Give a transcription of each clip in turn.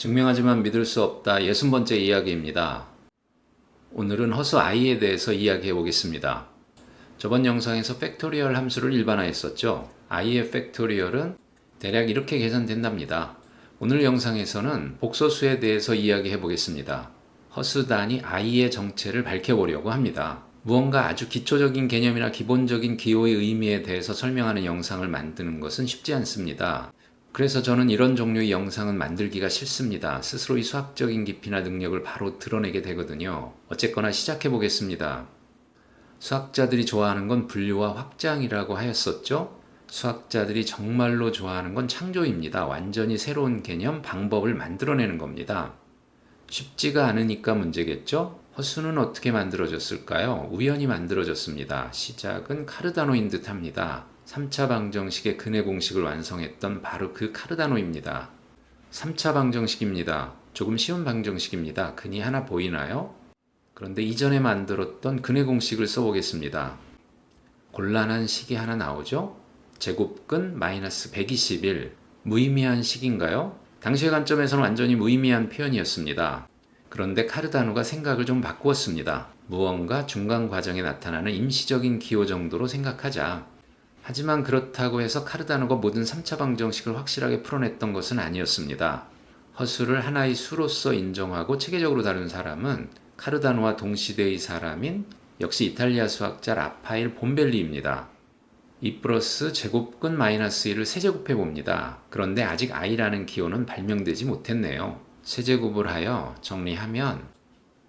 증명하지만 믿을 수 없다 60번째 이야기입니다. 오늘은 허수 i에 대해서 이야기해 보겠습니다. 저번 영상에서 팩토리얼 함수를 일반화했었죠. i의 팩토리얼은 대략 이렇게 계산된답니다. 오늘 영상에서는 복소수에 대해서 이야기해 보겠습니다. 허수 단위 i의 정체를 밝혀보려고 합니다. 무언가 아주 기초적인 개념이나 기본적인 기호의 의미에 대해서 설명하는 영상을 만드는 것은 쉽지 않습니다. 그래서 저는 이런 종류의 영상은 만들기가 싫습니다. 스스로의 수학적인 깊이나 능력을 바로 드러내게 되거든요. 어쨌거나 시작해 보겠습니다. 수학자들이 좋아하는 건 분류와 확장이라고 하였었죠? 수학자들이 정말로 좋아하는 건 창조입니다. 완전히 새로운 개념, 방법을 만들어내는 겁니다. 쉽지가 않으니까 문제겠죠? 허수는 어떻게 만들어졌을까요? 우연히 만들어졌습니다. 시작은 카르다노인 듯합니다. 3차 방정식의 근해 공식을 완성했던 바로 그 카르다노입니다. 3차 방정식입니다. 조금 쉬운 방정식입니다. 근이 하나 보이나요? 그런데 이전에 만들었던 근해 공식을 써보겠습니다. 곤란한 식이 하나 나오죠? 제곱근 마이너스 121. 무의미한 식인가요? 당시의 관점에서는 완전히 무의미한 표현이었습니다. 그런데 카르다노가 생각을 좀 바꾸었습니다. 무언가 중간 과정에 나타나는 임시적인 기호 정도로 생각하자. 하지만 그렇다고 해서 카르다노가 모든 3차 방정식을 확실하게 풀어냈던 것은 아니었습니다. 허수를 하나의 수로서 인정하고 체계적으로 다룬 사람은 카르다노와 동시대의 사람인 역시 이탈리아 수학자 라파엘 봄벨리입니다. 2 플러스 제곱근 마이너스 1을 세제곱해 봅니다. 그런데 아직 i라는 기호는 발명되지 못했네요. 세제곱을 하여 정리하면,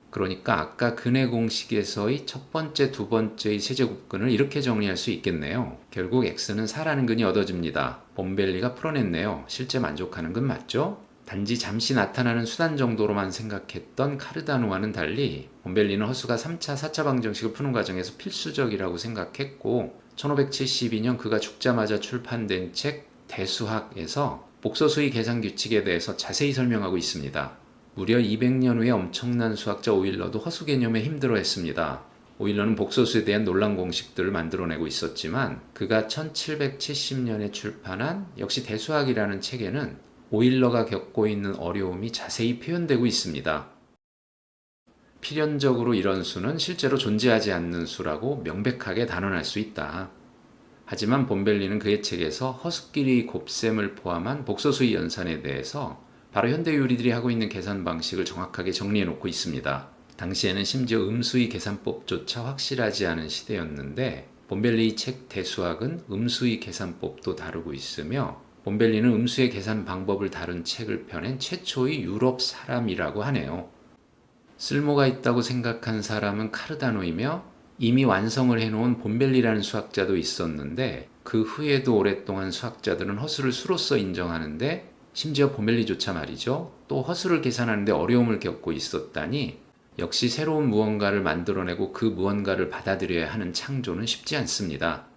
그러니까 아까 근해 공식에서의 첫 번째, 두 번째의 세제곱근을 이렇게 정리할 수 있겠네요. 결국 x는 4라는 근이 얻어집니다. 봄벨리가 풀어냈네요. 실제 만족하는 근 맞죠? 단지 잠시 나타나는 수단 정도로만 생각했던 카르다노와는 달리 봄벨리는 허수가 3차, 4차 방정식을 푸는 과정에서 필수적이라고 생각했고 1572년 그가 죽자마자 출판된 책 대수학에서 복소수의 계산 규칙에 대해서 자세히 설명하고 있습니다. 무려 200년 후에 엄청난 수학자 오일러도 허수 개념에 힘들어했습니다. 오일러는 복소수에 대한 논란 공식들을 만들어내고 있었지만 그가 1770년에 출판한 역시 대수학이라는 책에는 오일러가 겪고 있는 어려움이 자세히 표현되고 있습니다. 필연적으로 이런 수는 실제로 존재하지 않는 수라고 명백하게 단언할 수 있다. 하지만 봄벨리는 그의 책에서 허수끼리 곱셈을 포함한 복소수의 연산에 대해서 바로 현대 유리들이 하고 있는 계산 방식을 정확하게 정리해 놓고 있습니다. 당시에는 심지어 음수의 계산법조차 확실하지 않은 시대였는데 봄벨리의 책 대수학은 음수의 계산법도 다루고 있으며 봄벨리는 음수의 계산 방법을 다룬 책을 펴낸 최초의 유럽 사람이라고 하네요. 쓸모가 있다고 생각한 사람은 카르다노이며 이미 완성을 해놓은 봄벨리라는 수학자도 있었는데 그 후에도 오랫동안 수학자들은 허수를 수로서 인정하는데 심지어 봄벨리조차 말이죠. 또 허수를 계산하는데 어려움을 겪고 있었다니 역시 새로운 무언가를 만들어내고 그 무언가를 받아들여야 하는 창조는 쉽지 않습니다.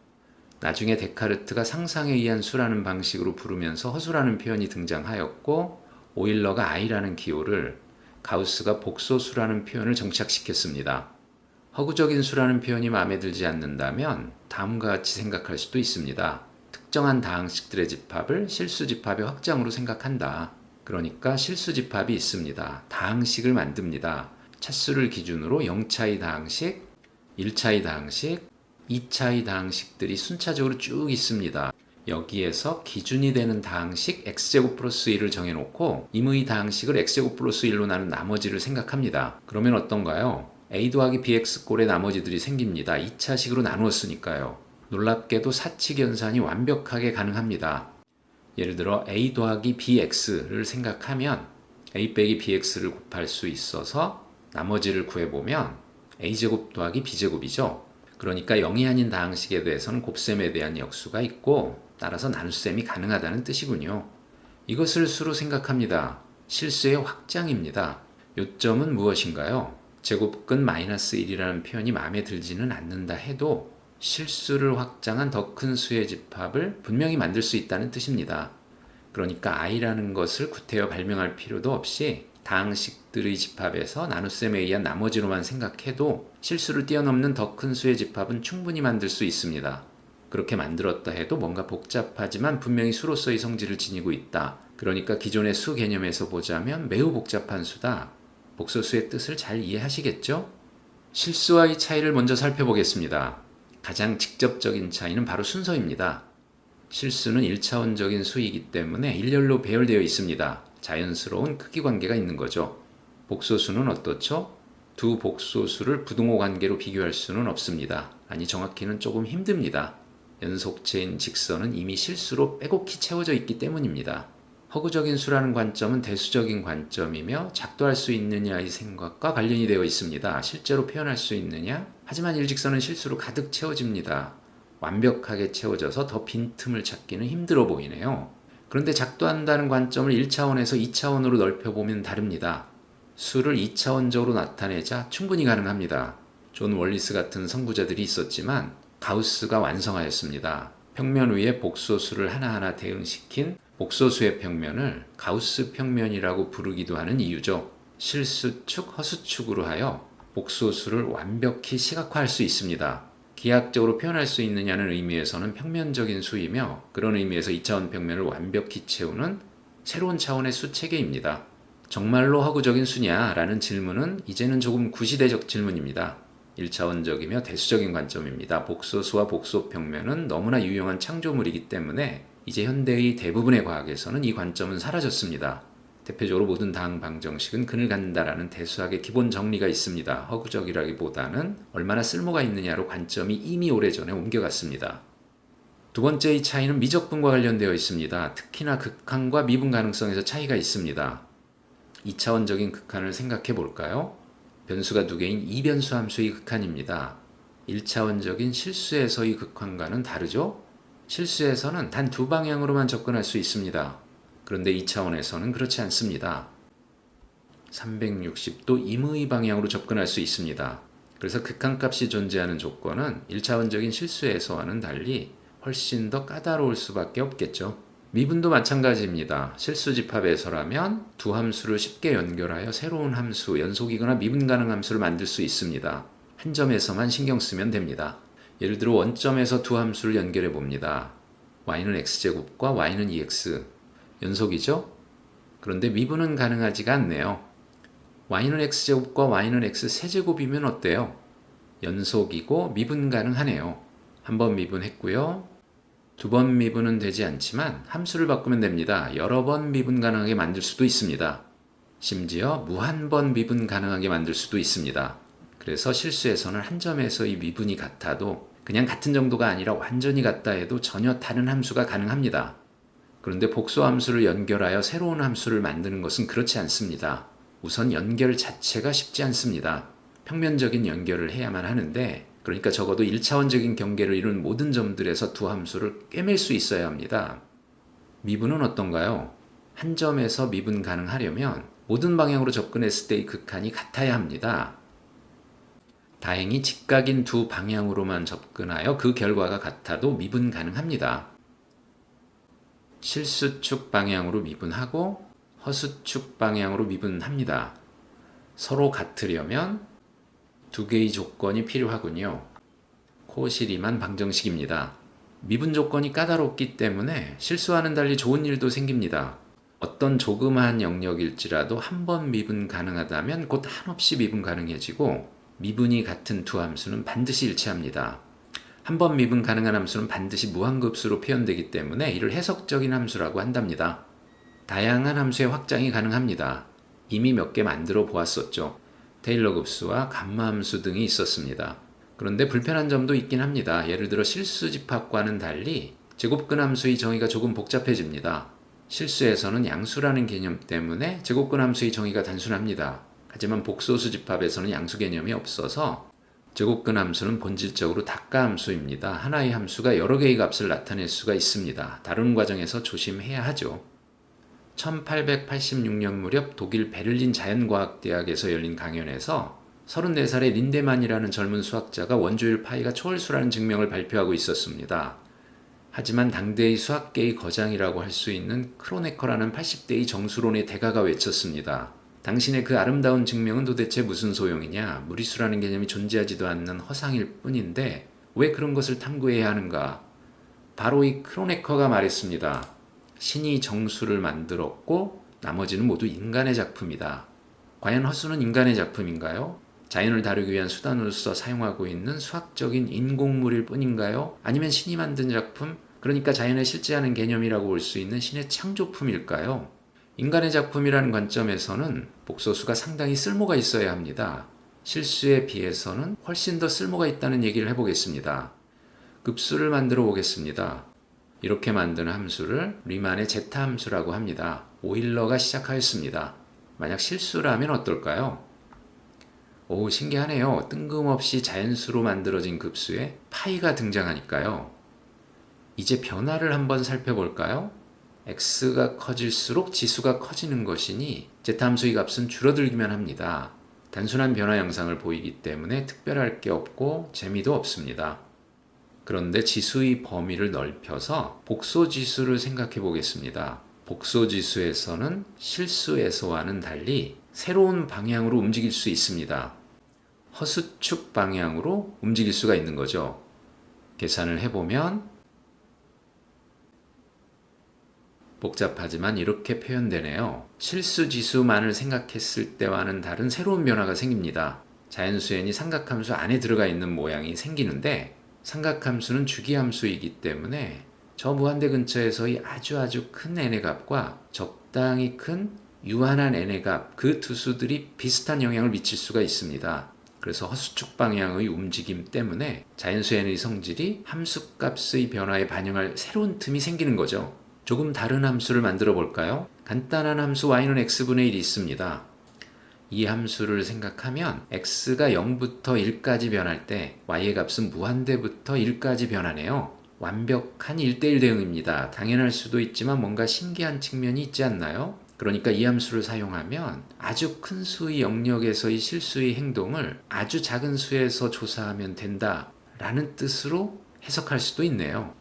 나중에 데카르트가 상상에 의한 수라는 방식으로 부르면서 허수라는 표현이 등장하였고 오일러가 i라는 기호를, 가우스가 복소수라는 표현을 정착시켰습니다. 허구적인 수라는 표현이 마음에 들지 않는다면 다음과 같이 생각할 수도 있습니다. 특정한 다항식들의 집합을 실수집합의 확장으로 생각한다. 그러니까 실수집합이 있습니다. 다항식을 만듭니다. 차수를 기준으로 0차의 다항식, 1차의 다항식, 2차의 다항식들이 순차적으로 쭉 있습니다. 여기에서 기준이 되는 다항식 x제곱 플러스 1을 정해놓고 임의 다항식을 x제곱 플러스 1로 나눈 나머지를 생각합니다. 그러면 어떤가요? a 더하기 bx 꼴의 나머지들이 생깁니다. 2차식으로 나누었으니까요. 놀랍게도 사칙 연산이 완벽하게 가능합니다. 예를 들어 a 더하기 bx를 생각하면 a 빼기 bx를 곱할 수 있어서 나머지를 구해보면 a제곱 더하기 b제곱이죠. 그러니까 0이 아닌 다항식에 대해서는 곱셈에 대한 역수가 있고 따라서 나눗셈이 가능하다는 뜻이군요. 이것을 수로 생각합니다. 실수의 확장입니다. 요점은 무엇인가요? 제곱근 마이너스 1이라는 표현이 마음에 들지는 않는다 해도 실수를 확장한 더 큰 수의 집합을 분명히 만들 수 있다는 뜻입니다. 그러니까 i라는 것을 구태여 발명할 필요도 없이 다항식들의 집합에서 나눗셈에 의한 나머지로만 생각해도 실수를 뛰어넘는 더 큰 수의 집합은 충분히 만들 수 있습니다. 그렇게 만들었다 해도 뭔가 복잡하지만 분명히 수로서의 성질을 지니고 있다. 그러니까 기존의 수 개념에서 보자면 매우 복잡한 수다. 복소수의 뜻을 잘 이해하시겠죠? 실수와의 차이를 먼저 살펴보겠습니다. 가장 직접적인 차이는 바로 순서입니다. 실수는 1차원적인 수이기 때문에 일렬로 배열되어 있습니다. 자연스러운 크기 관계가 있는 거죠. 복소수는 어떻죠? 두 복소수를 부등호 관계로 비교할 수는 없습니다. 아니, 정확히는 조금 힘듭니다. 연속체인 직선은 이미 실수로 빼곡히 채워져 있기 때문입니다. 허구적인 수라는 관점은 대수적인 관점이며 작도할 수 있느냐의 생각과 관련이 되어 있습니다. 실제로 표현할 수 있느냐? 하지만 일직선은 실수로 가득 채워집니다. 완벽하게 채워져서 더 빈틈을 찾기는 힘들어 보이네요. 그런데 작도한다는 관점을 1차원에서 2차원으로 넓혀보면 다릅니다. 수를 2차원적으로 나타내자 충분히 가능합니다. 존 월리스 같은 선구자들이 있었지만 가우스가 완성하였습니다. 평면 위에 복소수를 하나하나 대응시킨 복소수의 평면을 가우스 평면이라고 부르기도 하는 이유죠. 실수축, 허수축으로 하여 복소수를 완벽히 시각화할 수 있습니다. 기하학적으로 표현할 수 있느냐는 의미에서는 평면적인 수이며 그런 의미에서 2차원 평면을 완벽히 채우는 새로운 차원의 수 체계입니다. 정말로 허구적인 수냐라는 질문은 이제는 조금 구시대적 질문입니다. 1차원적이며 대수적인 관점입니다. 복소수와 복소평면은 너무나 유용한 창조물이기 때문에 이제 현대의 대부분의 과학에서는 이 관점은 사라졌습니다. 대표적으로 모든 다항 방정식은 근을 갖는다라는 대수학의 기본 정리가 있습니다. 허구적이라기보다는 얼마나 쓸모가 있느냐로 관점이 이미 오래전에 옮겨갔습니다. 두 번째의 차이는 미적분과 관련되어 있습니다. 특히나 극한과 미분 가능성에서 차이가 있습니다. 2차원적인 극한을 생각해 볼까요? 변수가 두 개인 이변수 함수의 극한입니다. 1차원적인 실수에서의 극한과는 다르죠? 실수에서는 단 두 방향으로만 접근할 수 있습니다. 그런데 2차원에서는 그렇지 않습니다. 360도 임의 방향으로 접근할 수 있습니다. 그래서 극한값이 존재하는 조건은 1차원적인 실수에서와는 달리 훨씬 더 까다로울 수밖에 없겠죠. 미분도 마찬가지입니다. 실수집합에서라면 두 함수를 쉽게 연결하여 새로운 함수, 연속이거나 미분 가능 함수를 만들 수 있습니다. 한 점에서만 신경 쓰면 됩니다. 예를 들어 원점에서 두 함수를 연결해 봅니다. y는 x제곱과 y는 2x. 연속이죠? 그런데 미분은 가능하지가 않네요. y는 x제곱과 y는 x 세제곱이면 어때요? 연속이고 미분 가능하네요. 한 번 미분했고요. 두 번 미분은 되지 않지만 함수를 바꾸면 됩니다. 여러 번 미분 가능하게 만들 수도 있습니다. 심지어 무한 번 미분 가능하게 만들 수도 있습니다. 그래서 실수에서는 한 점에서의 미분이 같아도 그냥 같은 정도가 아니라 완전히 같다 해도 전혀 다른 함수가 가능합니다. 그런데 복소 함수를 연결하여 새로운 함수를 만드는 것은 그렇지 않습니다. 우선 연결 자체가 쉽지 않습니다. 평면적인 연결을 해야만 하는데 그러니까 적어도 1차원적인 경계를 이룬 모든 점들에서 두 함수를 꿰맬 수 있어야 합니다. 미분은 어떤가요? 한 점에서 미분 가능하려면 모든 방향으로 접근했을 때의 극한이 같아야 합니다. 다행히 직각인 두 방향으로만 접근하여 그 결과가 같아도 미분 가능합니다. 실수축 방향으로 미분하고 허수축 방향으로 미분합니다. 서로 같으려면 두 개의 조건이 필요하군요. 코시리만 방정식입니다. 미분 조건이 까다롭기 때문에 실수와는 달리 좋은 일도 생깁니다. 어떤 조그마한 영역일지라도 한 번 미분 가능하다면 곧 한없이 미분 가능해지고 미분이 같은 두 함수는 반드시 일치합니다. 한 번 미분 가능한 함수는 반드시 무한급수로 표현되기 때문에 이를 해석적인 함수라고 한답니다. 다양한 함수의 확장이 가능합니다. 이미 몇 개 만들어 보았었죠. 테일러 급수와 감마 함수 등이 있었습니다. 그런데 불편한 점도 있긴 합니다. 예를 들어 실수집합과는 달리 제곱근 함수의 정의가 조금 복잡해집니다. 실수에서는 양수라는 개념 때문에 제곱근 함수의 정의가 단순합니다. 하지만 복소수 집합에서는 양수 개념이 없어서 제곱근 함수는 본질적으로 닭가 함수입니다. 하나의 함수가 여러 개의 값을 나타낼 수가 있습니다. 다루는 과정에서 조심해야 하죠. 1886년 무렵 독일 베를린 자연과학대학에서 열린 강연에서 34살의 린데만이라는 젊은 수학자가 원주율 파이가 초월수라는 증명을 발표하고 있었습니다. 하지만 당대의 수학계의 거장이라고 할 수 있는 크로네커라는 80대의 정수론의 대가가 외쳤습니다. 당신의 그 아름다운 증명은 도대체 무슨 소용이냐? 무리수라는 개념이 존재하지도 않는 허상일 뿐인데 왜 그런 것을 탐구해야 하는가? 바로 이 크로네커가 말했습니다. 신이 정수를 만들었고 나머지는 모두 인간의 작품이다. 과연 허수는 인간의 작품인가요? 자연을 다루기 위한 수단으로서 사용하고 있는 수학적인 인공물일 뿐인가요? 아니면 신이 만든 작품, 그러니까 자연에 실제하는 개념이라고 볼 수 있는 신의 창조품일까요? 인간의 작품이라는 관점에서는 복소수가 상당히 쓸모가 있어야 합니다. 실수에 비해서는 훨씬 더 쓸모가 있다는 얘기를 해보겠습니다. 급수를 만들어 보겠습니다. 이렇게 만드는 함수를 리만의 제타 함수라고 합니다. 오일러가 시작하였습니다. 만약 실수라면 어떨까요? 오, 신기하네요. 뜬금없이 자연수로 만들어진 급수에 파이가 등장하니까요. 이제 변화를 한번 살펴볼까요? x가 커질수록 지수가 커지는 것이니 제타 함수의 값은 줄어들기만 합니다. 단순한 변화 양상을 보이기 때문에 특별할 게 없고 재미도 없습니다. 그런데 지수의 범위를 넓혀서 복소지수를 생각해 보겠습니다. 복소지수에서는 실수에서와는 달리 새로운 방향으로 움직일 수 있습니다. 허수축 방향으로 움직일 수가 있는 거죠. 계산을 해보면 복잡하지만 이렇게 표현되네요. 실수지수만을 생각했을 때와는 다른 새로운 변화가 생깁니다. 자연수엔이 삼각함수 안에 들어가 있는 모양이 생기는데 삼각함수는 주기함수이기 때문에 저 무한대 근처에서의 아주 큰 n의 값과 적당히 큰 유한한 n의 값, 그 두 수들이 비슷한 영향을 미칠 수가 있습니다. 그래서 허수축 방향의 움직임 때문에 자연수 n의 성질이 함수값의 변화에 반영할 새로운 틈이 생기는 거죠. 조금 다른 함수를 만들어 볼까요? 간단한 함수 y는 x분의 1이 있습니다. 이 함수를 생각하면 x가 0부터 1까지 변할 때 y의 값은 무한대부터 1까지 변하네요. 완벽한 1대1 대응입니다. 당연할 수도 있지만 뭔가 신기한 측면이 있지 않나요? 그러니까 이 함수를 사용하면 아주 큰 수의 영역에서의 실수의 행동을 아주 작은 수에서 조사하면 된다 라는 뜻으로 해석할 수도 있네요.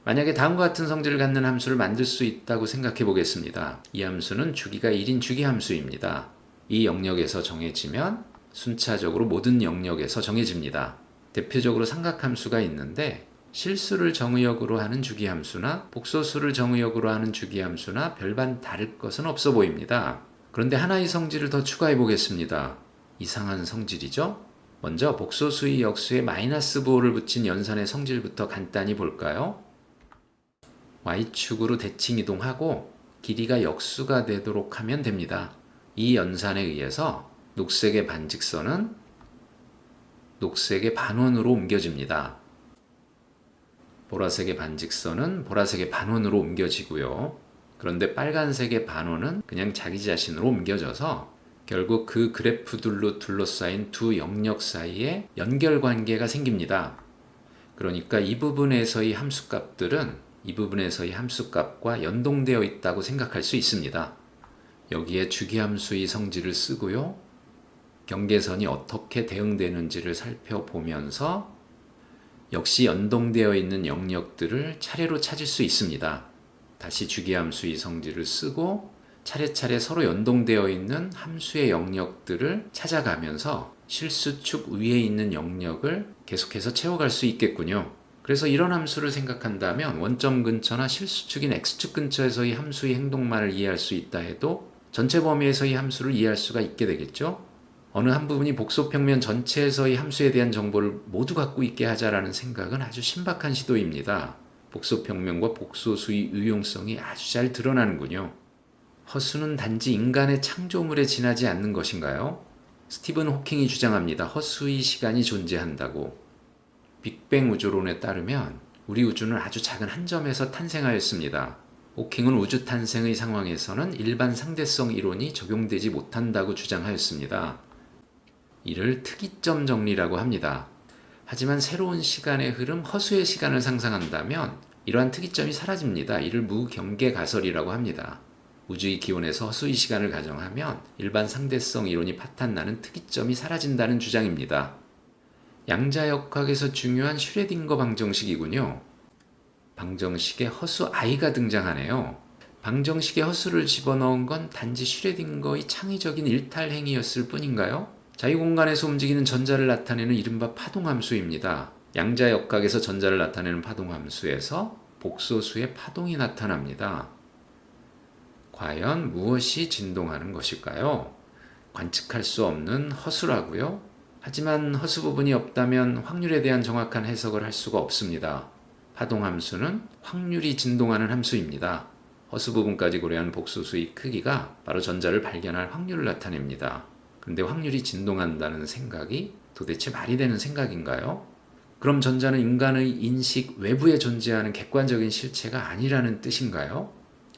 만약에 다음과 같은 성질을 갖는 함수를 만들 수 있다고 생각해 보겠습니다. 이 함수는 주기가 1인 주기함수입니다. 이 영역에서 정해지면 순차적으로 모든 영역에서 정해집니다. 대표적으로 삼각함수가 있는데 실수를 정의역으로 하는 주기함수나 복소수를 정의역으로 하는 주기함수나 별반 다를 것은 없어 보입니다. 그런데 하나의 성질을 더 추가해 보겠습니다. 이상한 성질이죠? 먼저 복소수의 역수에 -5를 붙인 연산의 성질부터 간단히 볼까요? y축으로 대칭 이동하고 길이가 역수가 되도록 하면 됩니다. 이 연산에 의해서 녹색의 반직선은 녹색의 반원으로 옮겨집니다. 보라색의 반직선은 보라색의 반원으로 옮겨지고요. 그런데 빨간색의 반원은 그냥 자기 자신으로 옮겨져서 결국 그 그래프들로 둘러싸인 두 영역 사이에 연결관계가 생깁니다. 그러니까 이 부분에서의 함수값들은 이 부분에서의 함수값과 연동되어 있다고 생각할 수 있습니다. 여기에 주기함수의 성질을 쓰고요. 경계선이 어떻게 대응되는지를 살펴보면서 역시 연동되어 있는 영역들을 차례로 찾을 수 있습니다. 다시 주기함수의 성질을 쓰고 차례차례 서로 연동되어 있는 함수의 영역들을 찾아가면서 실수축 위에 있는 영역을 계속해서 채워갈 수 있겠군요. 그래서 이런 함수를 생각한다면 원점 근처나 실수축인 x축 근처에서의 함수의 행동만을 이해할 수 있다 해도 전체 범위에서의 함수를 이해할 수가 있게 되겠죠? 어느 한 부분이 복소평면 전체에서의 함수에 대한 정보를 모두 갖고 있게 하자라는 생각은 아주 신박한 시도입니다. 복소평면과 복소수의 유용성이 아주 잘 드러나는군요. 허수는 단지 인간의 창조물에 지나지 않는 것인가요? 스티븐 호킹이 주장합니다. 허수의 시간이 존재한다고. 빅뱅 우주론에 따르면 우리 우주는 아주 작은 한 점에서 탄생하였습니다. 호킹은 우주 탄생의 상황에서는 일반 상대성 이론이 적용되지 못한다고 주장하였습니다. 이를 특이점 정리라고 합니다. 하지만 새로운 시간의 흐름, 허수의 시간을 상상한다면 이러한 특이점이 사라집니다. 이를 무경계 가설이라고 합니다. 우주의 기원에서 허수의 시간을 가정하면 일반 상대성 이론이 파탄나는 특이점이 사라진다는 주장입니다. 양자역학에서 중요한 슈레딩거 방정식이군요. 방정식에 허수 i가 등장하네요. 방정식에 허수를 집어넣은 건 단지 슈레딩거의 창의적인 일탈 행위였을 뿐인가요? 자유공간에서 움직이는 전자를 나타내는 이른바 파동함수입니다. 양자역학에서 전자를 나타내는 파동함수에서 복소수의 파동이 나타납니다. 과연 무엇이 진동하는 것일까요? 관측할 수 없는 허수라고요? 하지만 허수 부분이 없다면 확률에 대한 정확한 해석을 할 수가 없습니다. 파동 함수는 확률이 진동하는 함수입니다. 허수 부분까지 고려한 복소수의 크기가 바로 전자를 발견할 확률을 나타냅니다. 그런데 확률이 진동한다는 생각이 도대체 말이 되는 생각인가요? 그럼 전자는 인간의 인식 외부에 존재하는 객관적인 실체가 아니라는 뜻인가요?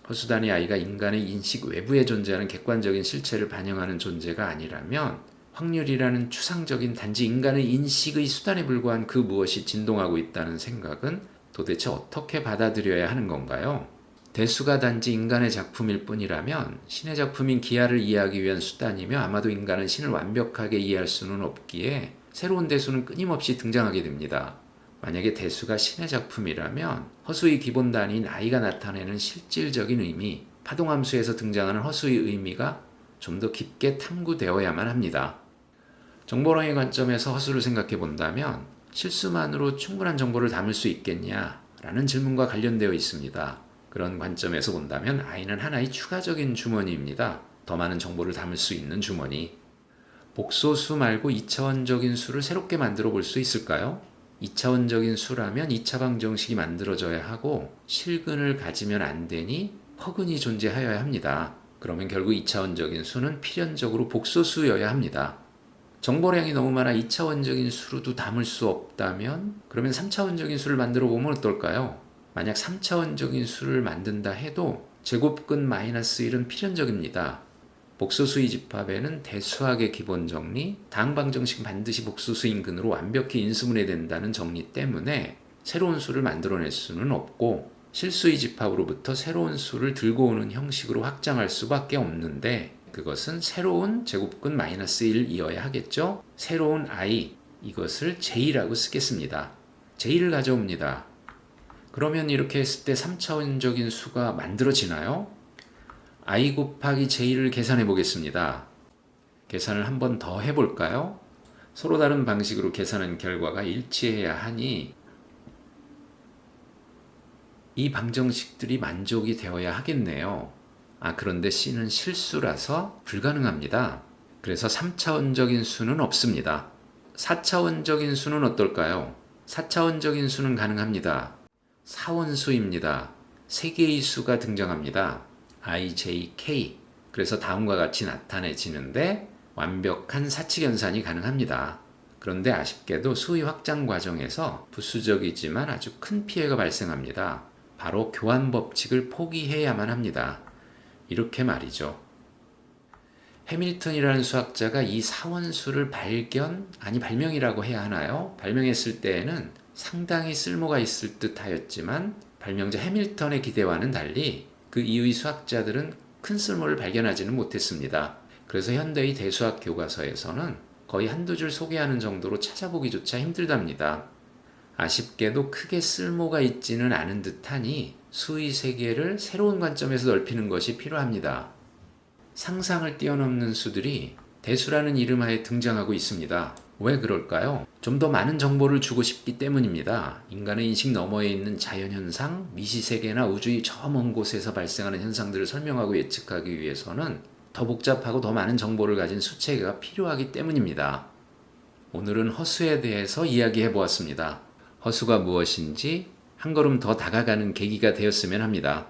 허수 단위 i가 인간의 인식 외부에 존재하는 객관적인 실체를 반영하는 존재가 아니라면 확률이라는 추상적인 단지 인간의 인식의 수단에 불과한 그 무엇이 진동하고 있다는 생각은 도대체 어떻게 받아들여야 하는 건가요? 대수가 단지 인간의 작품일 뿐이라면 신의 작품인 기하를 이해하기 위한 수단이며 아마도 인간은 신을 완벽하게 이해할 수는 없기에 새로운 대수는 끊임없이 등장하게 됩니다. 만약에 대수가 신의 작품이라면 허수의 기본 단위인 i가 나타내는 실질적인 의미, 파동함수에서 등장하는 허수의 의미가 좀 더 깊게 탐구되어야만 합니다. 정보론의 관점에서 허수를 생각해 본다면 실수만으로 충분한 정보를 담을 수 있겠냐? 라는 질문과 관련되어 있습니다. 그런 관점에서 본다면 i는 하나의 추가적인 주머니입니다. 더 많은 정보를 담을 수 있는 주머니. 복소수 말고 2차원적인 수를 새롭게 만들어 볼 수 있을까요? 2차원적인 수라면 2차 방정식이 만들어져야 하고 실근을 가지면 안 되니 허근이 존재하여야 합니다. 그러면 결국 2차원적인 수는 필연적으로 복소수여야 합니다. 정보량이 너무 많아 2차원적인 수로도 담을 수 없다면 그러면 3차원적인 수를 만들어 보면 어떨까요? 만약 3차원적인 수를 만든다 해도 제곱근 마이너스 1은 필연적입니다. 복소수의 집합에는 대수학의 기본 정리, 다음 방정식 반드시 복소수인 근으로 완벽히 인수분해된다는 정리 때문에 새로운 수를 만들어낼 수는 없고 실수의 집합으로부터 새로운 수를 들고 오는 형식으로 확장할 수밖에 없는데 그것은 새로운 제곱근 마이너스 1이어야 하겠죠? 새로운 i, 이것을 j라고 쓰겠습니다. j를 가져옵니다. 그러면 이렇게 했을 때 3차원적인 수가 만들어지나요? i 곱하기 j를 계산해 보겠습니다. 계산을 한 번 더 해볼까요? 서로 다른 방식으로 계산한 결과가 일치해야 하니 이 방정식들이 만족이 되어야 하겠네요. 그런데 c는 실수라서 불가능합니다. 그래서 3차원적인 수는 없습니다. 4차원적인 수는 어떨까요? 4차원적인 수는 가능합니다. 사원수입니다. 3개의 수가 등장합니다. i, j, k. 그래서 다음과 같이 나타내지는데 완벽한 사칙연산이 가능합니다. 그런데 아쉽게도 수의 확장 과정에서 부수적이지만 아주 큰 피해가 발생합니다. 바로 교환 법칙을 포기해야만 합니다. 이렇게 말이죠. 해밀턴이라는 수학자가 이 사원수를 발명이라고 해야 하나요? 발명했을 때에는 상당히 쓸모가 있을 듯 하였지만 발명자 해밀턴의 기대와는 달리 그 이후의 수학자들은 큰 쓸모를 발견하지는 못했습니다. 그래서 현대의 대수학 교과서에서는 거의 한두 줄 소개하는 정도로 찾아보기조차 힘들답니다. 아쉽게도 크게 쓸모가 있지는 않은 듯하니 수의 세계를 새로운 관점에서 넓히는 것이 필요합니다. 상상을 뛰어넘는 수들이 대수라는 이름하에 등장하고 있습니다. 왜 그럴까요? 좀 더 많은 정보를 주고 싶기 때문입니다. 인간의 인식 너머에 있는 자연현상, 미시세계나 우주의 저 먼 곳에서 발생하는 현상들을 설명하고 예측하기 위해서는 더 복잡하고 더 많은 정보를 가진 수체계가 필요하기 때문입니다. 오늘은 허수에 대해서 이야기해 보았습니다. 허수가 무엇인지 한 걸음 더 다가가는 계기가 되었으면 합니다.